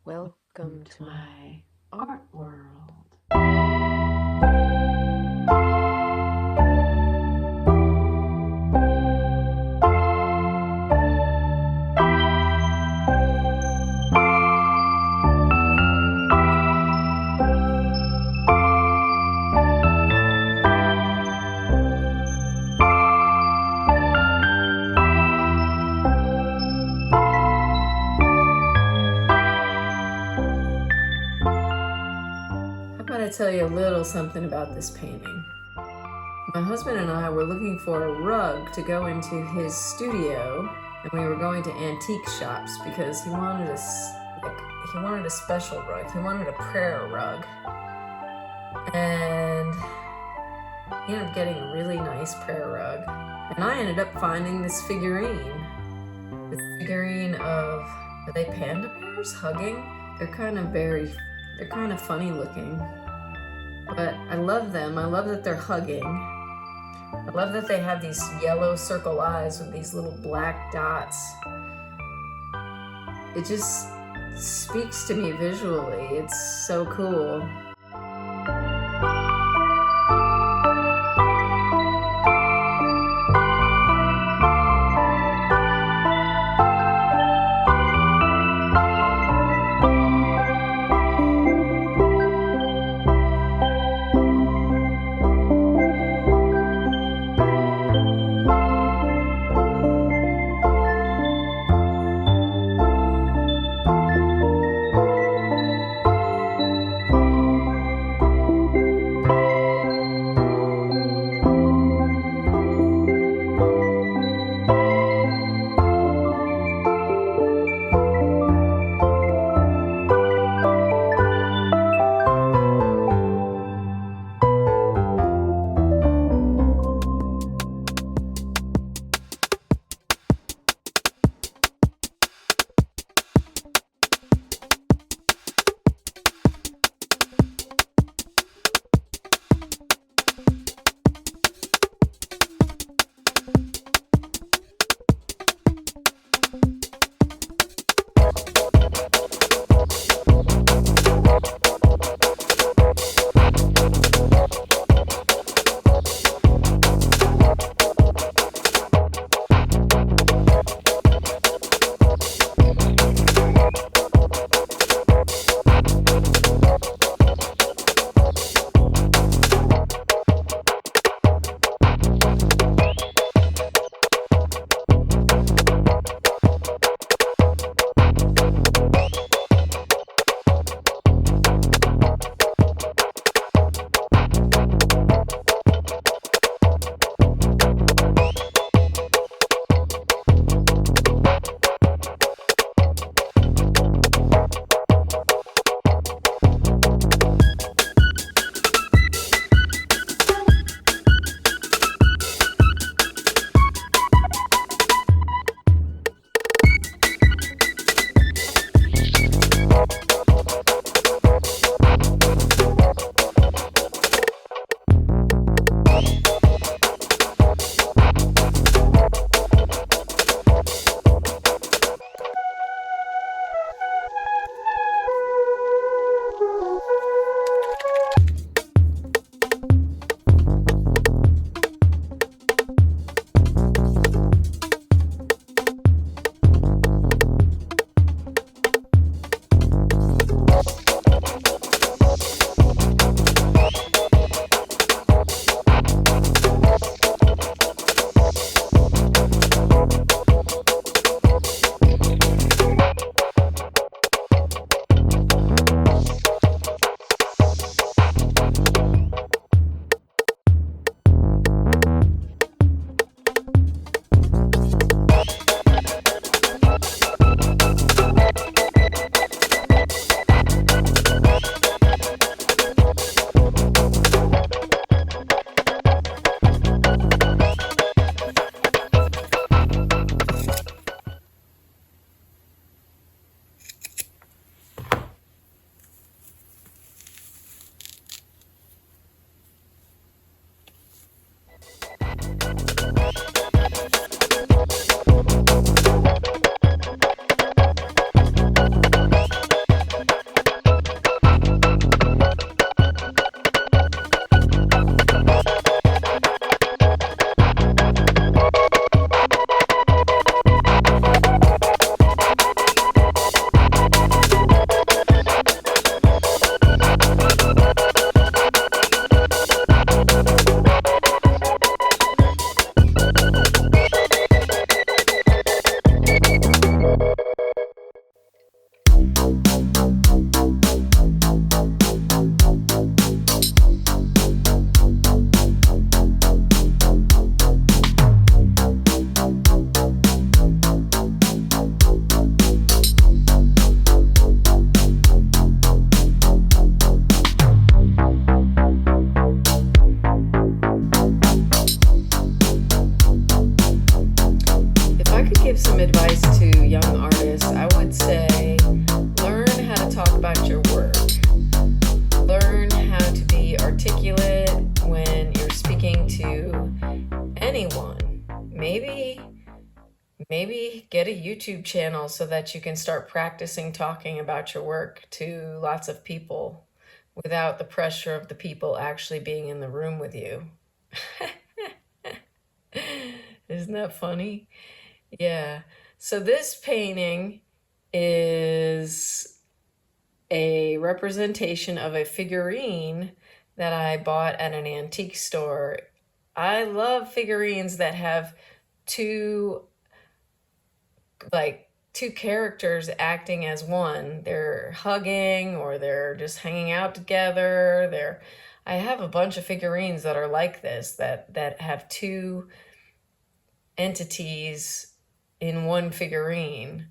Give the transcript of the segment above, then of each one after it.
Welcome to my art world. I'm going to tell you a little something about this painting. My husband and I were looking for a rug to go into his studio, and we were going to antique shops because he wanted a special rug. He wanted a prayer rug, and he ended up getting a really nice prayer rug. And I ended up finding this figurine. The figurine of, are they panda bears hugging? They're kind of funny looking, but I love them. I love that they're hugging. I love that they have these yellow circle eyes with these little black dots. It just speaks to me visually. It's so cool. get a YouTube channel so that you can start practicing talking about your work to lots of people without the pressure of the people actually being in the room with you. Isn't that funny? Yeah. So this painting is a representation of a figurine that I bought at an antique store. I love figurines that have two characters acting as one. They're hugging or they're just hanging out together. I have a bunch of figurines that are like this, that have two entities in one figurine.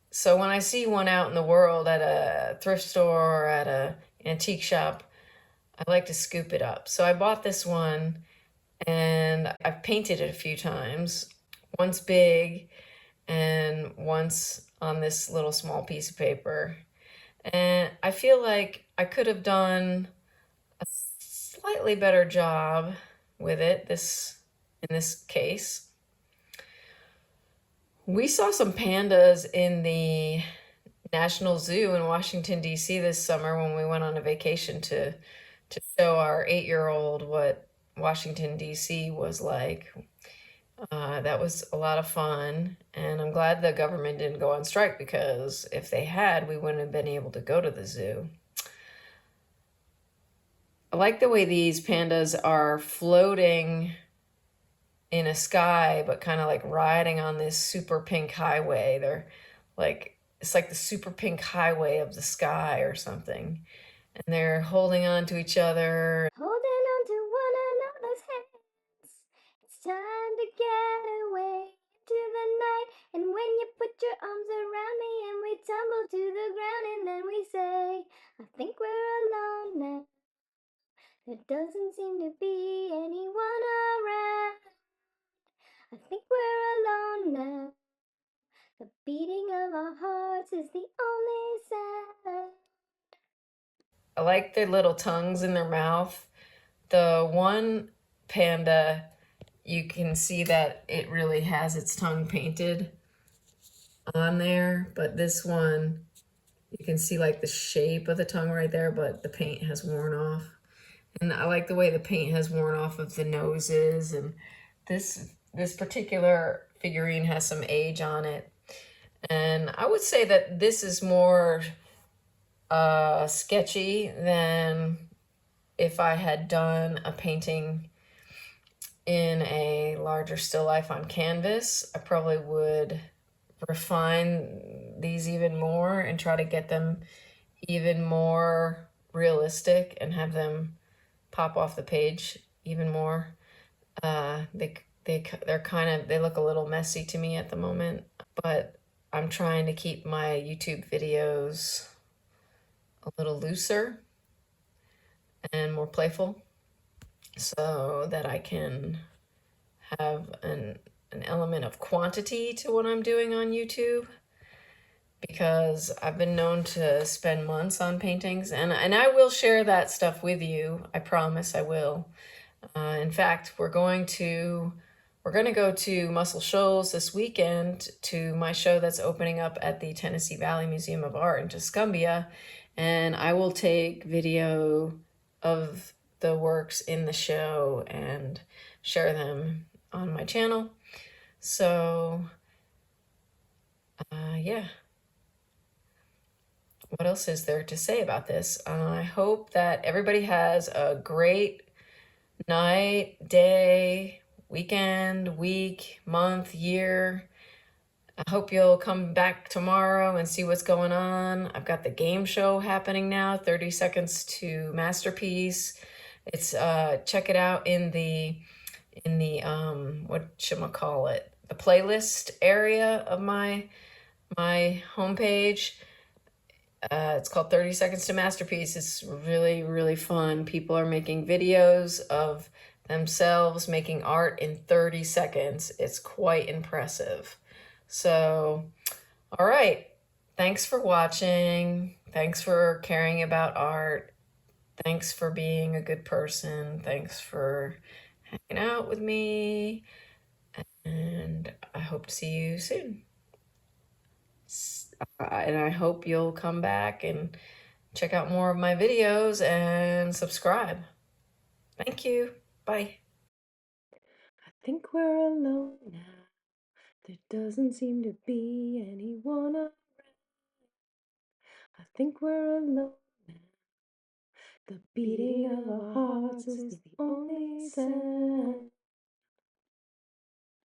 So when I see one out in the world at a thrift store or at an antique shop, I like to scoop it up. So I bought this one and I've painted it a few times, once big and once on this little small piece of paper. And I feel like I could have done a slightly better job with it in this case. We saw some pandas in the National Zoo in Washington, D.C. this summer when we went on a vacation to show our 8-year-old what Washington, D.C. was like. That was a lot of fun, and I'm glad the government didn't go on strike, because if they had, we wouldn't have been able to go to the zoo. I like the way these pandas are floating in a sky, but kind of like riding on this super pink highway. They're like, it's like the super pink highway of the sky or something. And they're holding on to each other. Holding on to one another's hands. It's time to get away into the night. And when you put your arms around me and we tumble to the ground, and then we say, I think we're alone now. There doesn't seem to be anyone around. I think we're alone now. The beating of our hearts is the only sound. I like their little tongues in their mouth. The one panda, you can see that it really has its tongue painted on there, but this one, you can see like the shape of the tongue right there, but the paint has worn off. And I like the way the paint has worn off of the noses, and this particular figurine has some age on it. And I would say that this is more sketchy than if I had done a painting in a larger still life on canvas. I probably would refine these even more and try to get them even more realistic and have them pop off the page even more. They look a little messy to me at the moment, but I'm trying to keep my YouTube videos a little looser and more playful so that I can have an element of quantity to what I'm doing on YouTube, because I've been known to spend months on paintings, and I will share that stuff with you. I promise I will. In fact, we're going to go to Muscle Shoals this weekend to my show that's opening up at the Tennessee Valley Museum of Art in Tuscumbia, and I will take video of the works in the show and share them on my channel. So, yeah. What else is there to say about this? I hope that everybody has a great night, day, weekend, week, month, year. I hope you'll come back tomorrow and see what's going on. I've got the game show happening now, 30 Seconds to Masterpiece. It's check it out in the whatchamacallit, the playlist area of my homepage. It's called 30 Seconds to Masterpiece. It's really, really fun. People are making videos of themselves making art in 30 seconds. It's quite impressive. So, all right. Thanks for watching. Thanks for caring about art. Thanks for being a good person. Thanks for hanging out with me. And I hope to see you soon. And I hope you'll come back and check out more of my videos and subscribe. Thank you. Bye. I think we're alone now. There doesn't seem to be anyone around. I think we're alone now. The beating of our hearts is the only sound.